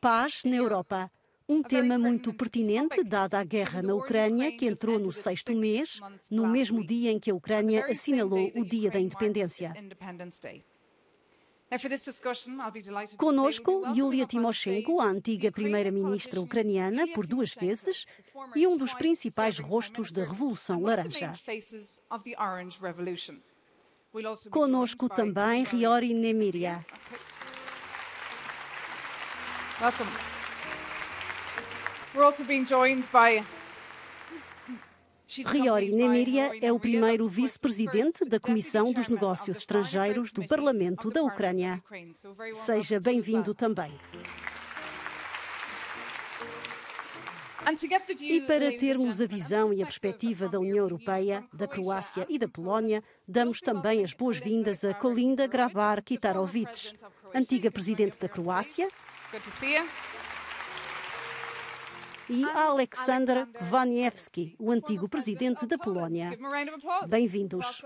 Paz na Europa. Um tema muito pertinente, dada a guerra na Ucrânia, que entrou no 6º mês, no mesmo dia em que a Ucrânia assinalou o Dia da Independência. Conosco, Yulia Tymoshenko, a antiga primeira-ministra ucraniana por 2 vezes e um dos principais rostos da Revolução Laranja. Conosco também Hryhorij Nemyria. Welcome. We're also being joined by Hryhorij Nemyria é o primeiro vice-presidente da Comissão dos Negócios Estrangeiros do Parlamento da Ucrânia. Seja bem-vindo também. E para termos a visão e a perspectiva da União Europeia, da Croácia e da Polónia, damos também as boas-vindas a Kolinda Grabar-Kitarović, antiga presidente da Croácia, e a Aleksandr Kwaniewski, o antigo presidente da Polónia. Bem-vindos.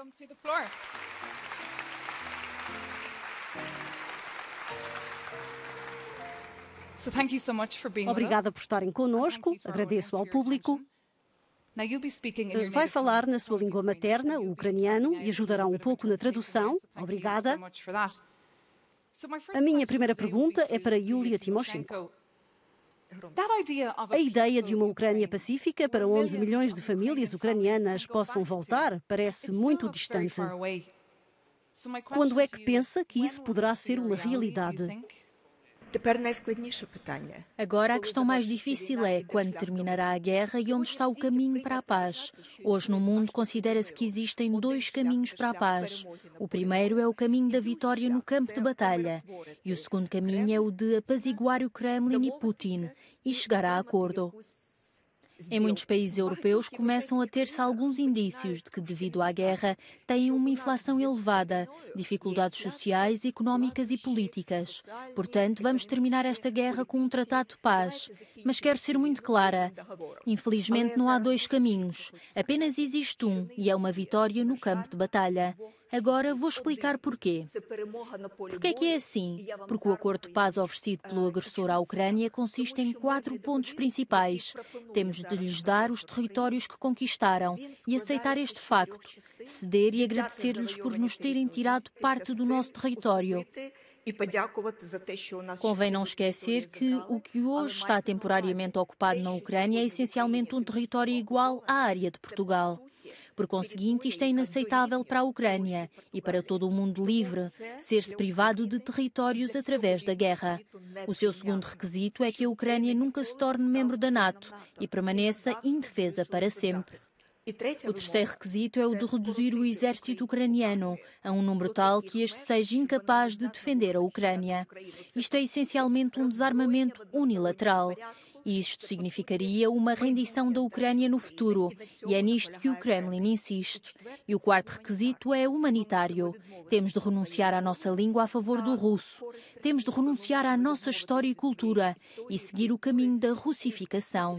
Obrigada por estarem conosco, agradeço ao público. Vai falar na sua língua materna, o ucraniano, e ajudará um pouco na tradução. Obrigada. A minha primeira pergunta é para Yulia Tymoshenko. A ideia de uma Ucrânia pacífica para onde milhões de famílias ucranianas possam voltar parece muito distante. Quando é que pensa que isso poderá ser uma realidade? Agora a questão mais difícil é quando terminará a guerra e onde está o caminho para a paz. Hoje no mundo considera-se que existem 2 caminhos para a paz. O primeiro é o caminho da vitória no campo de batalha e o segundo caminho é o de apaziguar o Kremlin e Putin e chegar a acordo. Em muitos países europeus começam a ter-se alguns indícios de que, devido à guerra, têm uma inflação elevada, dificuldades sociais, económicas e políticas. Portanto, vamos terminar esta guerra com um tratado de paz. Mas quero ser muito clara. Infelizmente não há 2 caminhos. Apenas existe um, e é uma vitória no campo de batalha. Agora vou explicar porquê. Porquê é que é assim? Porque o acordo de paz oferecido pelo agressor à Ucrânia consiste em 4 pontos principais. Temos de lhes dar os territórios que conquistaram e aceitar este facto, ceder e agradecer-lhes por nos terem tirado parte do nosso território. Convém não esquecer que o que hoje está temporariamente ocupado na Ucrânia é essencialmente um território igual à área de Portugal. Por conseguinte, isto é inaceitável para a Ucrânia e para todo o mundo livre, ser-se privado de territórios através da guerra. O seu segundo requisito é que a Ucrânia nunca se torne membro da NATO e permaneça indefesa para sempre. O terceiro requisito é o de reduzir o exército ucraniano a um número tal que este seja incapaz de defender a Ucrânia. Isto é essencialmente um desarmamento unilateral. E isto significaria uma rendição da Ucrânia no futuro, e é nisto que o Kremlin insiste. E o quarto requisito é humanitário. Temos de renunciar à nossa língua a favor do russo. Temos de renunciar à nossa história e cultura e seguir o caminho da russificação.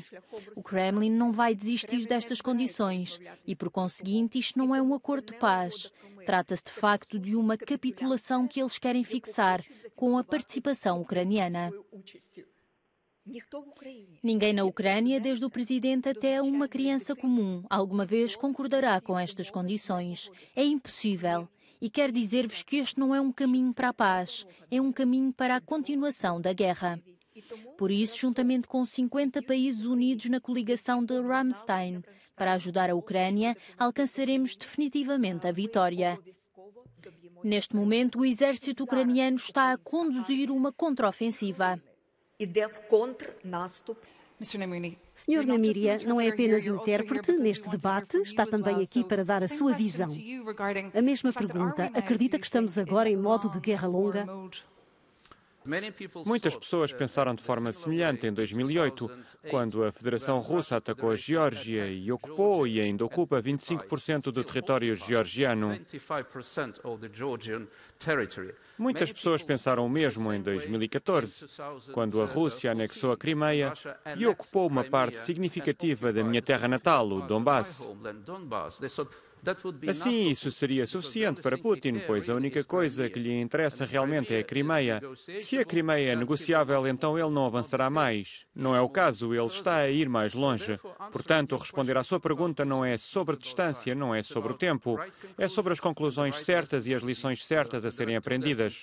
O Kremlin não vai desistir destas condições e, por conseguinte, isto não é um acordo de paz. Trata-se, de facto, de uma capitulação que eles querem fixar com a participação ucraniana. Ninguém na Ucrânia, desde o presidente até uma criança comum, alguma vez concordará com estas condições. É impossível. E quero dizer-vos que este não é um caminho para a paz, é um caminho para a continuação da guerra. Por isso, juntamente com 50 países unidos na coligação de Ramstein, para ajudar a Ucrânia, alcançaremos definitivamente a vitória. Neste momento, o exército ucraniano está a conduzir uma contraofensiva. Sr. Nemyria não é apenas intérprete neste debate, está também aqui para dar a sua visão. A mesma pergunta, acredita que estamos agora em modo de guerra longa? Muitas pessoas pensaram de forma semelhante em 2008, quando a Federação Russa atacou a Geórgia e ocupou e ainda ocupa 25% do território georgiano. Muitas pessoas pensaram o mesmo em 2014, quando a Rússia anexou a Crimeia e ocupou uma parte significativa da minha terra natal, o Donbass. Assim, isso seria suficiente para Putin, pois a única coisa que lhe interessa realmente é a Crimeia. Se a Crimeia é negociável, então ele não avançará mais. Não é o caso, ele está a ir mais longe. Portanto, responder à sua pergunta não é sobre distância, não é sobre o tempo. É sobre as conclusões certas e as lições certas a serem aprendidas.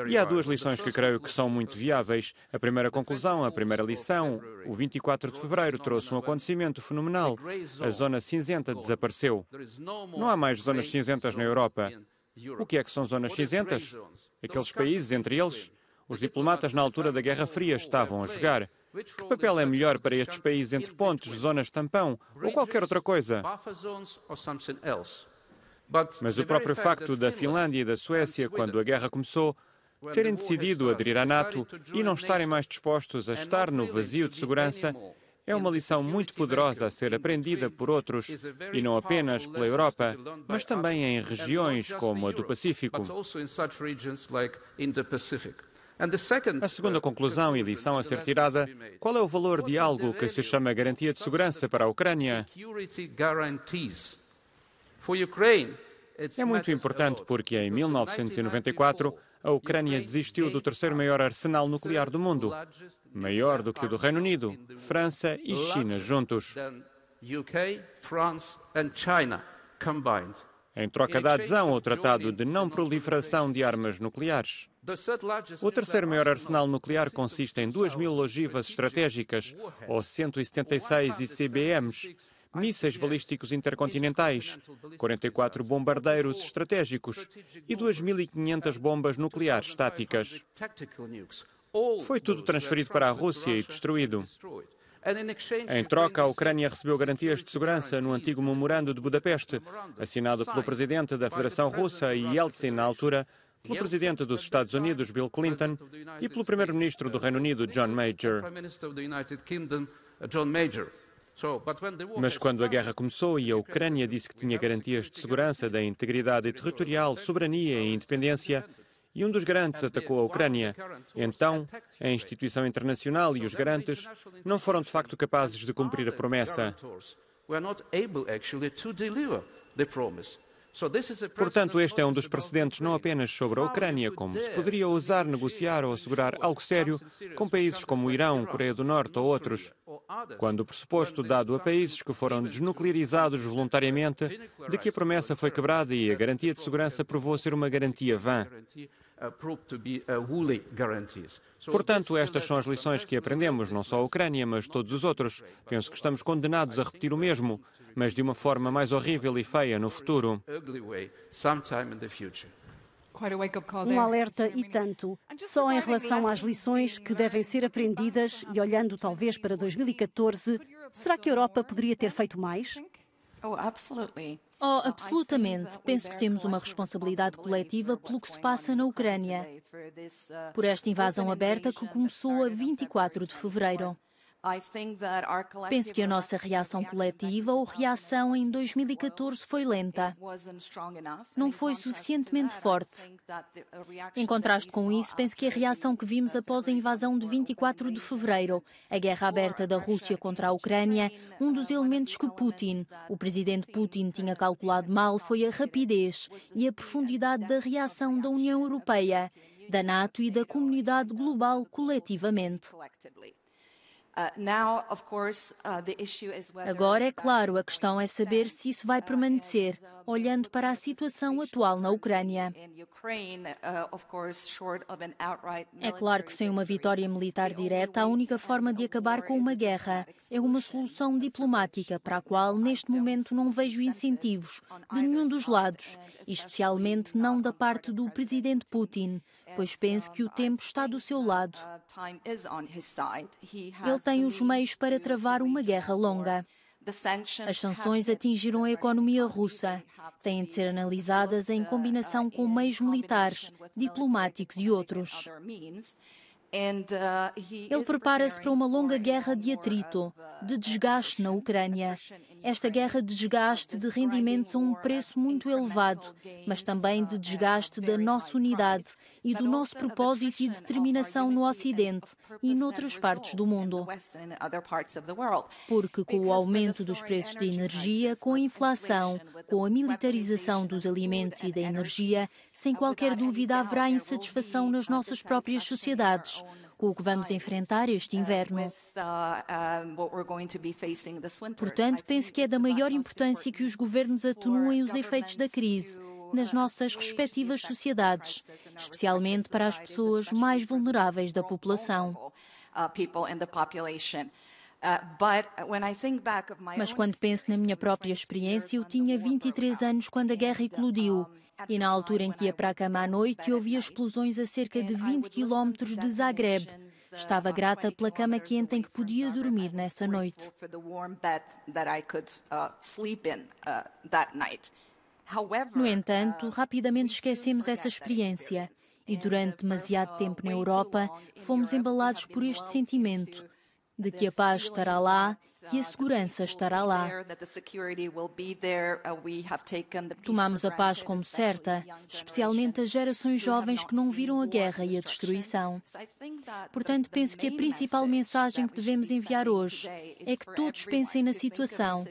E há duas lições que creio que são muito viáveis. A primeira conclusão, a primeira lição, o 24 de fevereiro trouxe um acontecimento fenomenal. A zona cinzenta desapareceu. Não há mais zonas cinzentas na Europa. O que é que são zonas cinzentas? Aqueles países, entre eles, os diplomatas na altura da Guerra Fria estavam a jogar. Que papel é melhor para estes países entre pontos, zonas tampão ou qualquer outra coisa? Mas o próprio facto da Finlândia e da Suécia, quando a guerra começou, terem decidido aderir à NATO e não estarem mais dispostos a estar no vazio de segurança, é uma lição muito poderosa a ser aprendida por outros, e não apenas pela Europa, mas também em regiões como a do Pacífico. A segunda conclusão e lição a ser tirada: qual é o valor de algo que se chama garantia de segurança para a Ucrânia? É muito importante porque em 1994 a Ucrânia desistiu do terceiro maior arsenal nuclear do mundo, maior do que o do Reino Unido, França e China juntos. Em troca da adesão ao Tratado de Não Proliferação de Armas Nucleares. O terceiro maior arsenal nuclear consiste em 2.000 ogivas estratégicas, ou 176 ICBMs, mísseis balísticos intercontinentais, 44 bombardeiros estratégicos e 2.500 bombas nucleares táticas. Foi tudo transferido para a Rússia e destruído. Em troca, a Ucrânia recebeu garantias de segurança no antigo Memorando de Budapeste, assinado pelo presidente da Federação Russa e Yeltsin na altura, pelo presidente dos Estados Unidos, Bill Clinton, e pelo primeiro-ministro do Reino Unido, John Major. Mas quando a guerra começou e a Ucrânia disse que tinha garantias de segurança da integridade territorial, soberania e independência, e um dos garantes atacou a Ucrânia, então a instituição internacional e os garantes não foram de facto capazes de cumprir a promessa. Portanto, este é um dos precedentes não apenas sobre a Ucrânia, como se poderia ousar negociar ou assegurar algo sério com países como o Irão, Coreia do Norte ou outros, quando o pressuposto dado a países que foram desnuclearizados voluntariamente de que a promessa foi quebrada e a garantia de segurança provou ser uma garantia vã. Portanto, estas são as lições que aprendemos, não só a Ucrânia, mas todos os outros. Penso que estamos condenados a repetir o mesmo, mas de uma forma mais horrível e feia no futuro. Um alerta e tanto. Só em relação às lições que devem ser aprendidas e olhando talvez para 2014, será que a Europa poderia ter feito mais? Oh, absolutamente. Penso que temos uma responsabilidade coletiva pelo que se passa na Ucrânia, por esta invasão aberta que começou a 24 de fevereiro. Penso que a nossa reação coletiva ou reação em 2014 foi lenta. Não foi suficientemente forte. Em contraste com isso, penso que a reação que vimos após a invasão de 24 de fevereiro, a guerra aberta da Rússia contra a Ucrânia, um dos elementos que Putin, o presidente Putin, tinha calculado mal foi a rapidez e a profundidade da reação da União Europeia, da NATO e da comunidade global coletivamente. Agora, é claro, a questão é saber se isso vai permanecer, olhando para a situação atual na Ucrânia. É claro que sem uma vitória militar direta, a única forma de acabar com uma guerra é uma solução diplomática, para a qual, neste momento, não vejo incentivos de nenhum dos lados, e especialmente não da parte do presidente Putin, pois penso que o tempo está do seu lado. Ele tem os meios para travar uma guerra longa. As sanções atingiram a economia russa. Têm de ser analisadas em combinação com meios militares, diplomáticos e outros. Ele prepara-se para uma longa guerra de atrito, de desgaste na Ucrânia. Esta guerra de desgaste de rendimentos a um preço muito elevado, mas também de desgaste da nossa unidade e do nosso propósito e determinação no Ocidente e noutras partes do mundo. Porque com o aumento dos preços de energia, com a inflação, com a militarização dos alimentos e da energia, sem qualquer dúvida haverá insatisfação nas nossas próprias sociedades, com o que vamos enfrentar este inverno. Portanto, penso que é da maior importância que os governos atenuem os efeitos da crise nas nossas respectivas sociedades, especialmente para as pessoas mais vulneráveis da população. Mas quando penso na minha própria experiência, eu tinha 23 anos quando a guerra eclodiu. E na altura em que ia para a cama à noite, ouvia explosões a cerca de 20 quilómetros de Zagreb. Estava grata pela cama quente em que podia dormir nessa noite. No entanto, rapidamente esquecemos essa experiência. E durante demasiado tempo na Europa, fomos embalados por este sentimento de que a paz estará lá, que a segurança estará lá. Tomamos a paz como certa, especialmente as gerações jovens que não viram a guerra e a destruição. Portanto, penso que a principal mensagem que devemos enviar hoje é que todos pensem na situação,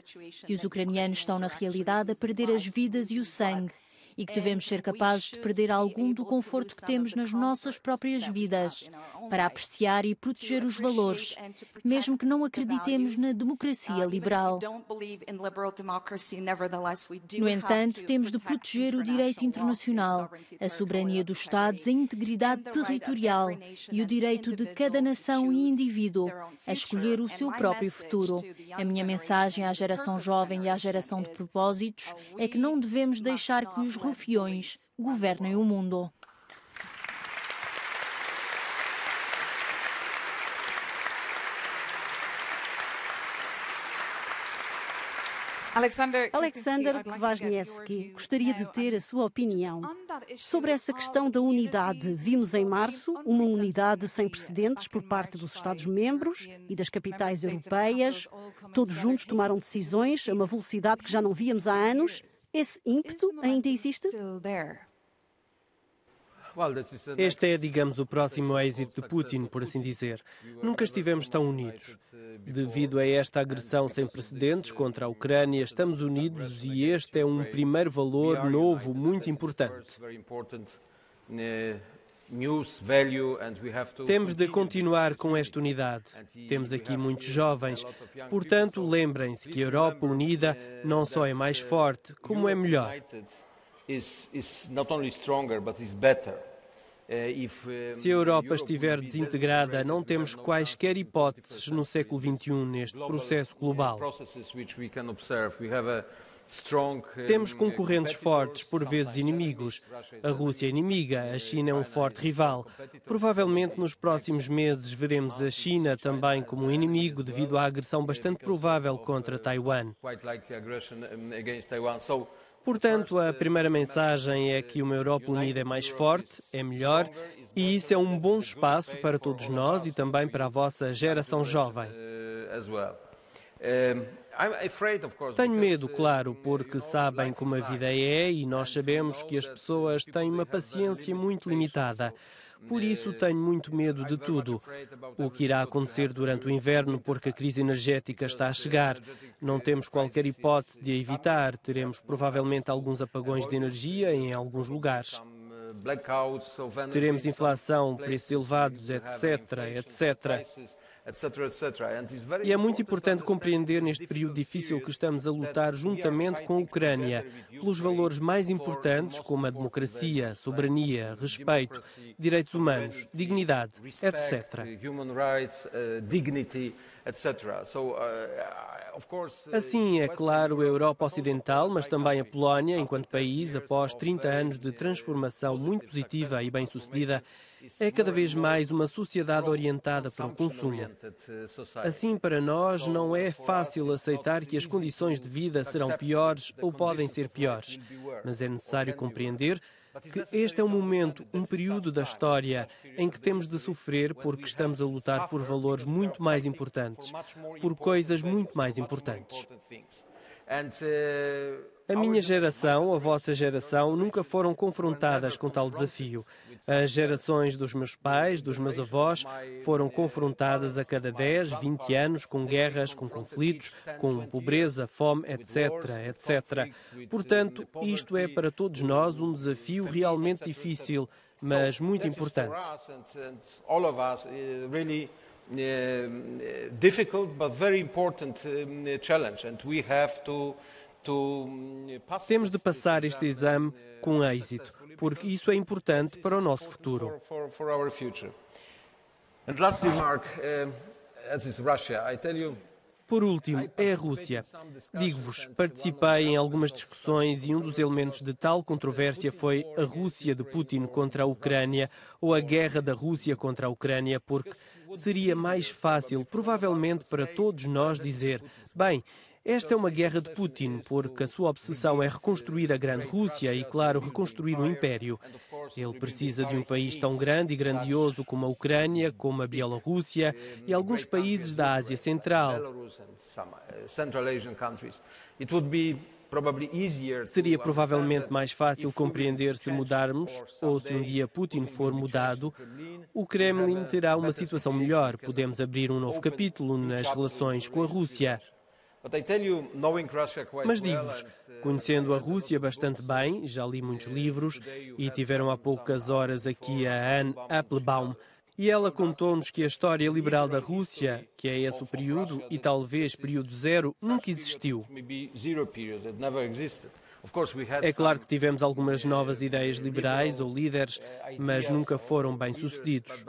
que os ucranianos estão na realidade a perder as vidas e o sangue, e que devemos ser capazes de perder algum do conforto que temos nas nossas próprias vidas, para apreciar e proteger os valores, mesmo que não acreditemos na democracia liberal. No entanto, temos de proteger o direito internacional, a soberania dos Estados, a integridade territorial e o direito de cada nação e indivíduo a escolher o seu próprio futuro. A minha mensagem à geração jovem e à geração de propósitos é que não devemos deixar que os rufiões governem o mundo. Alexander Kwasniewski gostaria de ter a sua opinião. Sobre essa questão da unidade, vimos em março uma unidade sem precedentes por parte dos Estados-membros e das capitais europeias. Todos juntos tomaram decisões a uma velocidade que já não víamos há anos. Esse ímpeto ainda existe? Este é, digamos, o próximo êxito de Putin, por assim dizer. Nunca estivemos tão unidos. Devido a esta agressão sem precedentes contra a Ucrânia, estamos unidos e este é um primeiro valor novo muito importante. Temos de continuar com esta unidade. Temos aqui muitos jovens. Portanto, lembrem-se que a Europa unida não só é mais forte, como é melhor. Se a Europa estiver desintegrada, não temos quaisquer hipóteses no século XXI neste processo global. Temos concorrentes fortes, por vezes inimigos. A Rússia é inimiga, a China é um forte rival. Provavelmente nos próximos meses veremos a China também como um inimigo devido à agressão bastante provável contra Taiwan. Portanto, a primeira mensagem é que uma Europa unida é mais forte, é melhor, e isso é um bom espaço para todos nós e também para a vossa geração jovem. Tenho medo, claro, porque sabem como a vida é e nós sabemos que as pessoas têm uma paciência muito limitada. Por isso tenho muito medo de tudo. O que irá acontecer durante o inverno, porque a crise energética está a chegar. Não temos qualquer hipótese de a evitar. Teremos provavelmente alguns apagões de energia em alguns lugares. Teremos inflação, preços elevados, etc. E é muito importante compreender neste período difícil que estamos a lutar juntamente com a Ucrânia pelos valores mais importantes como a democracia, soberania, respeito, direitos humanos, dignidade, etc. Assim, é claro, a Europa Ocidental, mas também a Polónia, enquanto país, após 30 anos de transformação muito positiva e bem-sucedida, é cada vez mais uma sociedade orientada para o consumo. Assim, para nós, não é fácil aceitar que as condições de vida serão piores ou podem ser piores, mas é necessário compreender que este é um momento, um período da história em que temos de sofrer porque estamos a lutar por valores muito mais importantes, por coisas muito mais importantes. A minha geração, a vossa geração, nunca foram confrontadas com tal desafio. As gerações dos meus pais, dos meus avós, foram confrontadas a cada 10, 20 anos com guerras, com conflitos, com pobreza, fome, etc, etc. Portanto, isto é para todos nós um desafio realmente difícil, mas muito importante. Difficult but very important challenge, and we have to Temos de passar este exame com êxito, porque isso é importante para o nosso futuro. Por último, é a Rússia. Digo-vos, participei em algumas discussões e um dos elementos de tal controvérsia foi a Rússia de Putin contra a Ucrânia ou a guerra da Rússia contra a Ucrânia, porque seria mais fácil, provavelmente, para todos nós dizer: bem, esta é uma guerra de Putin, porque a sua obsessão é reconstruir a grande Rússia e, claro, reconstruir o império. Ele precisa de um país tão grande e grandioso como a Ucrânia, como a Bielorrússia e alguns países da Ásia Central. Seria provavelmente mais fácil compreender se mudarmos, ou se um dia Putin for mudado, o Kremlin terá uma situação melhor. Podemos abrir um novo capítulo nas relações com a Rússia. Mas digo-vos, conhecendo a Rússia bastante bem, já li muitos livros e tiveram há poucas horas aqui a Anne Applebaum, e ela contou-nos que a história liberal da Rússia, que é esse o período, e talvez período zero, nunca existiu. É claro que tivemos algumas novas ideias liberais ou líderes, mas nunca foram bem-sucedidos.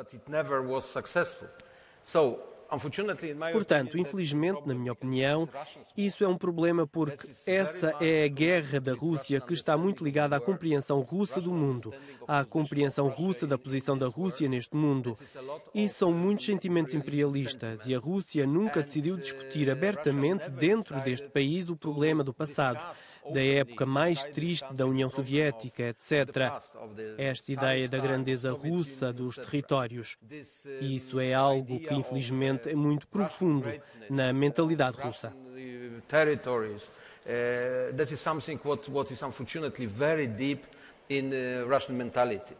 Portanto, infelizmente, na minha opinião, isso é um problema porque essa é a guerra da Rússia que está muito ligada à compreensão russa do mundo, à compreensão russa da posição da Rússia neste mundo. E são muitos sentimentos imperialistas e a Rússia nunca decidiu discutir abertamente dentro deste país o problema do passado, da época mais triste da União Soviética, etc. Esta ideia da grandeza russa dos territórios. E isso é algo que, infelizmente, é muito profundo na mentalidade russa. That is something what is unfortunately very deep in Russian mentality.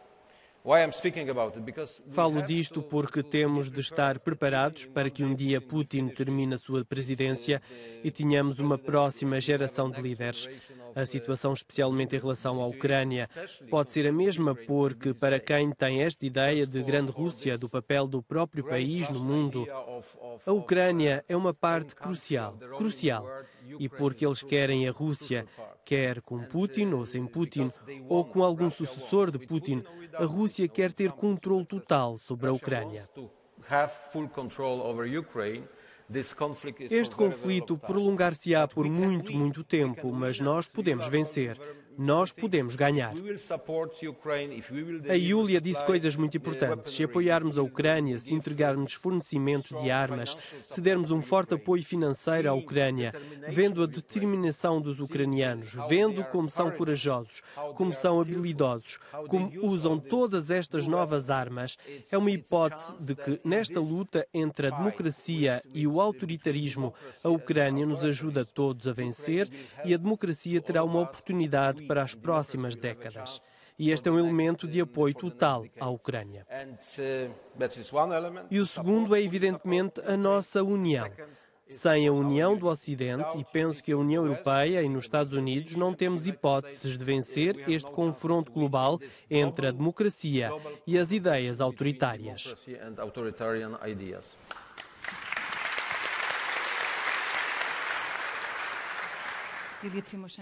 Falo disto porque temos de estar preparados para que um dia Putin termine a sua presidência e tenhamos uma próxima geração de líderes. A situação, especialmente em relação à Ucrânia, pode ser a mesma porque, para quem tem esta ideia de grande Rússia, do papel do próprio país no mundo, a Ucrânia é uma parte crucial. E porque eles querem a Rússia, quer com Putin ou sem Putin, ou com algum sucessor de Putin, a Rússia quer ter controle total sobre a Ucrânia. Este conflito prolongar-se-á por muito, muito tempo, mas nós podemos vencer. Nós podemos ganhar. A Yulia disse coisas muito importantes. Se apoiarmos a Ucrânia, se entregarmos fornecimentos de armas, se dermos um forte apoio financeiro à Ucrânia, vendo a determinação dos ucranianos, vendo como são corajosos, como são habilidosos, como usam todas estas novas armas, é uma hipótese de que, nesta luta entre a democracia e o autoritarismo, a Ucrânia nos ajuda todos a vencer e a democracia terá uma oportunidade para as próximas décadas. E este é um elemento de apoio total à Ucrânia. E o segundo é, evidentemente, a nossa união. Sem a união do Ocidente, e penso que a União Europeia e nos Estados Unidos não temos hipóteses de vencer este confronto global entre a democracia e as ideias autoritárias.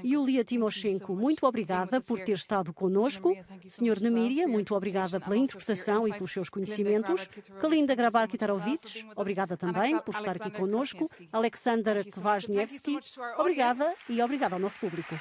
Yulia Tymoshenko, muito obrigada por ter estado connosco. Sr. Nemiria, muito obrigada pela interpretação e pelos seus conhecimentos. Kalinda Grabar-Kitarovich, obrigada também por estar aqui connosco. Alexander Kvasniewski, obrigada e obrigada ao nosso público.